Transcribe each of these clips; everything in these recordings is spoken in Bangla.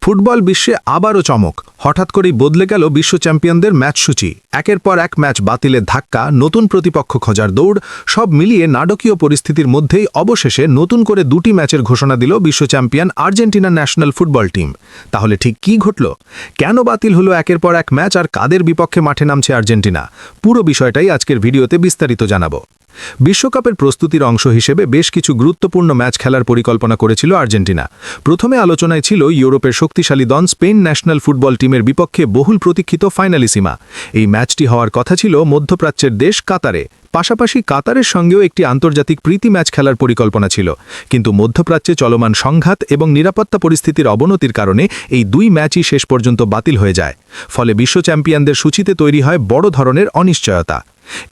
ফুটবল বিশ্বে আবারও চমক হঠাৎ করেই বদলে গেল বিশ্ব চ্যাম্পিয়নদের ম্যাচ সূচি একের পর এক ম্যাচ বাতিলের ধাক্কা নতুন প্রতিপক্ষ খোঁজার দৌড় সব মিলিয়ে নাটকীয় পরিস্থিতির মধ্যেই অবশেষে নতুন করে দুটি ম্যাচের ঘোষণা দিল বিশ্ব champion Argentina national football team তাহলে ঠিক কী ঘটল কেন বাতিল হলো একের পর এক ম্যাচ আর কাদের বিপক্ষে মাঠে নামছে আর্জেন্টিনা পুরো বিষয়টাই আজকের ভিডিওতে বিস্তারিত জানাবো বিশ্বকাপের প্রস্তুতির অংশ হিসেবে বেশ কিছু গুরুত্বপূর্ণ ম্যাচ খেলার পরিকল্পনা করেছিল আর্জেন্টিনা প্রথমে আলোচনায় ছিল ইউরোপের শক্তিশালী দল স্পেন ন্যাশনাল ফুটবল টিমের বিপক্ষে বহুল প্রতীক্ষিত ফাইনালিসিমা এই ম্যাচটি হওয়ার কথা ছিল মধ্যপ্রাচ্যের দেশ কাতারে পাশাপাশি কাতারের সঙ্গেও একটি আন্তর্জাতিক প্রীতি ম্যাচ খেলার পরিকল্পনা ছিল কিন্তু মধ্যপ্রাচ্যে চলমান সংঘাত এবং নিরাপত্তা পরিস্থিতির অবনতির কারণে এই দুই ম্যাচই শেষ পর্যন্ত বাতিল হয়ে যায় ফলে বিশ্ব চ্যাম্পিয়নদের সূচিতে তৈরি হয় বড় ধরনের অনিশ্চয়তা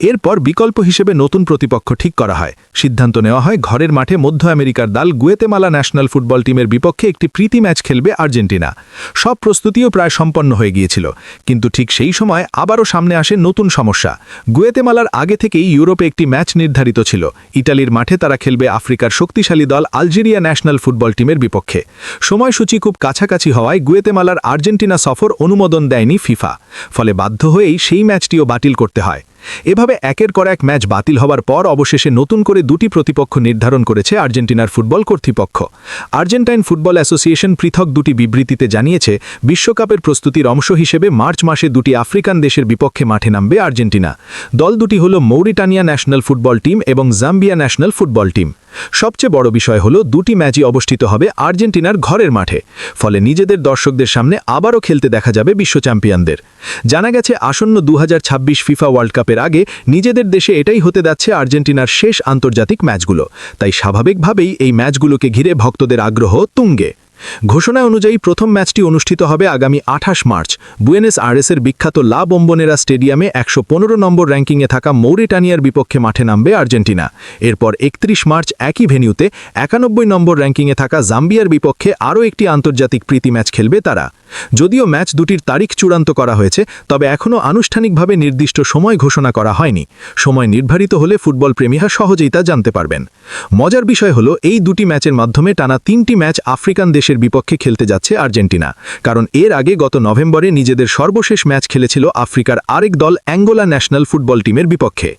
এরপর বিকল্প হিসেবে নতুন প্রতিপক্ষ ঠিক করা হয় সিদ্ধান্ত নেওয়া হয় ঘরের মাঠে মধ্য আমেরিকার দল গুয়েতেমালা ন্যাশনাল ফুটবল টিমের বিপক্ষে একটি প্রীতি ম্যাচ খেলবে আর্জেন্টিনা সব প্রস্তুতিও প্রায় সম্পন্ন হয়ে গিয়েছিল কিন্তু ঠিক সেই সময় আবারও সামনে আসে নতুন সমস্যা গুয়েতেমালার আগে থেকেই ইউরোপে একটি ম্যাচ নির্ধারিত ছিল ইটালির মাঠে তারা খেলবে আফ্রিকার শক্তিশালী দল আলজেরিয়া ন্যাশনাল ফুটবল টিমের বিপক্ষে সময়সূচি খুব কাছাকাছি হওয়ায় গুয়েতেমালার আর্জেন্টিনা সফর অনুমোদন দেয়নি ফিফা ফলে বাধ্য হয়েই সেই ম্যাচটিও বাতিল করতে হয় এভাবে একের পর এক ম্যাচ বাতিল হওয়ার পর অবশেষে নতুন করে দুটি প্রতিপক্ষ নির্ধারণ করেছে আর্জেন্টিনার ফুটবল কর্তৃপক্ষ আর্জেন্টাইন ফুটবল অ্যাসোসিয়েশন পৃথক দুটি বিবৃতিতে জানিয়েছে বিশ্বকাপের প্রস্তুতির অংশ হিসেবে মার্চ মাসে দুটি আফ্রিকান দেশের বিপক্ষে মাঠে নামবে আর্জেন্টিনা দল দুটি হল মৌরিটানিয়া ন্যাশনাল ফুটবল টিম এবং জাম্বিয়া ন্যাশনাল ফুটবল টিম সবচেয়ে বড় বিষয় হলো দুটি ম্যাচই অবস্থিত হবে আর্জেন্টিনার ঘরের মাঠে ফলে নিজেদের দর্শকদের সামনে আবারও খেলতে দেখা যাবে বিশ্ব চ্যাম্পিয়নদের জানা গেছে আসন্ন 2026 ফিফা ওয়ার্ল্ড কাপের আগে নিজেদের দেশে এটাই হতে যাচ্ছে আর্জেন্টিনার শেষ আন্তর্জাতিক ম্যাচগুলো তাই স্বাভাবিকভাবেই এই ম্যাচগুলোকে ঘিরে ভক্তদের আগ্রহ তুঙ্গে ঘোষণা অনুযায়ী প্রথম ম্যাচটি অনুষ্ঠিত হবে আগামী 28 মার্চ বুয়েনোস আইরেসের বিখ্যাত লা বোম্বোনেরা স্টেডিয়ামে 115 নম্বর র্যাঙ্কিংয়ে থাকা মৌরিটানিয়ার বিপক্ষে মাঠে নামবে আর্জেন্টিনা এরপর 31 মার্চ একই ভেন্যুতে 91 নম্বর র্যাঙ্কিংয়ে থাকা জাম্বিয়ার বিপক্ষে আরও একটি আন্তর্জাতিক প্রীতি ম্যাচ খেলবে তারা যদিও ম্যাচ দুটির তারিখ চূড়ান্ত করা হয়েছে তবে এখনও আনুষ্ঠানিকভাবে নির্দিষ্ট সময় ঘোষণা করা হয়নি সময় নির্ধারিত হলে ফুটবল প্রেমীরা সহজেই তা জানতে পারবেন মজার বিষয় হলো এই দুটি ম্যাচের মাধ্যমে টানা 3টি ম্যাচ আফ্রিকান দেশের বিপক্ষে খেলতে যাচ্ছে আর্জেন্টিনা কারণ এর আগে গত নভেম্বরে নিজেদের সর্বশেষ ম্যাচ খেলেছিল আফ্রিকার আরেক দল অ্যাঙ্গোলা ন্যাশনাল ফুটবল টিমের বিপক্ষে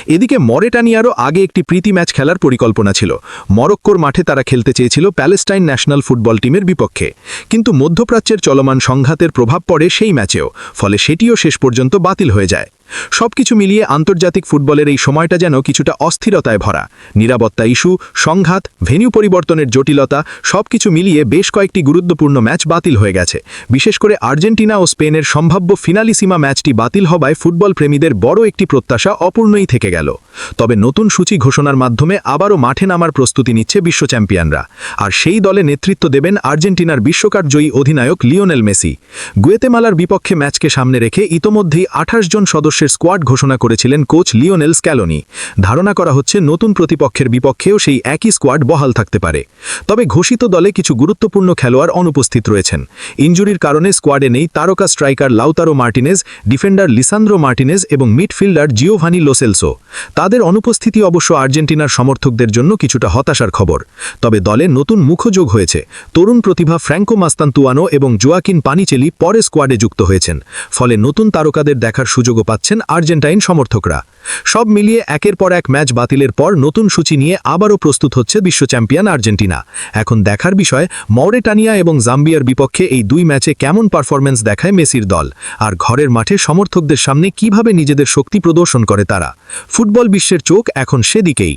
এদিকে মরেটানিয়ারও আগে একটি প্রীতি ম্যাচ খেলার পরিকল্পনা ছিল মরক্কোর মাঠে তারা খেলতে চেয়েছিল প্যালেস্টাইন ন্যাশনাল ফুটবল টিমের বিপক্ষে কিন্তু মধ্যপ্রাচ্যের চলমান সংঘাতের প্রভাব পড়ে সেই ম্যাচেও ফলে সেটিও শেষ পর্যন্ত বাতিল হয়ে যায় সবকিছু মিলিয়ে আন্তর্জাতিক ফুটবলের এই সময়টা যেন কিছুটা অস্থিরতায় ভরা নিরাপত্তা ইস্যু সংঘাত ভেন্যু পরিবর্তনের জটিলতা সবকিছু মিলিয়ে বেশ কয়েকটি গুরুত্বপূর্ণ ম্যাচ বাতিল হয়ে গেছে বিশেষ করে আর্জেন্টিনা ও স্পেনের সম্ভাব্য ফিনালিসিমা ম্যাচটি বাতিল হওয়ায় ফুটবল প্রেমীদের বড় একটি প্রত্যাশা অপূর্ণই থেকে গেল তবে নতুন সূচি ঘোষণার মাধ্যমে আবারও মাঠে নামার প্রস্তুতি নিচ্ছে বিশ্ব চ্যাম্পিয়নরা আর সেই দলে নেতৃত্ব দেবেন আর্জেন্টিনার বিশ্বকাপ জয়ী অধিনায়ক লিওনেল মেসি গুয়েতেমালার বিপক্ষে ম্যাচকে সামনে রেখে ইতোমধ্যেই 28 জন সদস্যের স্কোয়াড ঘোষণা করেছিলেন কোচ লিওনেল স্ক্যালোনি ধারণা করা হচ্ছে নতুন প্রতিপক্ষের বিপক্ষেও সেই একই স্কোয়াড বহাল থাকতে পারে তবে ঘোষিত দলে কিছু গুরুত্বপূর্ণ খেলোয়াড় অনুপস্থিত রয়েছেন ইনজুরির কারণে স্কোয়াডে নেই তারকা striker Lautaro Martinez defender Lisandro Martinez এবং মিডফিল্ডার জিওভানি লোসেলসো তাদের অনুপস্থিতি অবশ্য আর্জেন্টিনার সমর্থকদের জন্য কিছুটা হতাশার খবর তবে দলে নতুন মুখযোগ হয়েছে তরুণ প্রতিভা ফ্র্যাঙ্কো মাস্তান্তুয়ানো এবং জোয়াকিন পানিচেলি পরে স্কোয়াডে যুক্ত হয়েছেন ফলে নতুন তারকাদের দেখার সুযোগও পাচ্ছেন আর্জেন্টাইন সমর্থকরা সব মিলিয়ে একের পর এক ম্যাচ বাতিলের পর নতুন সূচি নিয়ে আবারও প্রস্তুত হচ্ছে বিশ্ব চ্যাম্পিয়ন আর্জেন্টিনা এখন দেখার বিষয় মৌরিটানিয়া এবং জাম্বিয়ার বিপক্ষে এই দুই ম্যাচে কেমন পারফরম্যান্স দেখায় মেসির দল আর ঘরের মাঠে সমর্থকদের সামনে কিভাবে নিজেদের শক্তি প্রদর্শন করে তারা ফুটবল বিশ্বের চোখ এখন সেদিকেই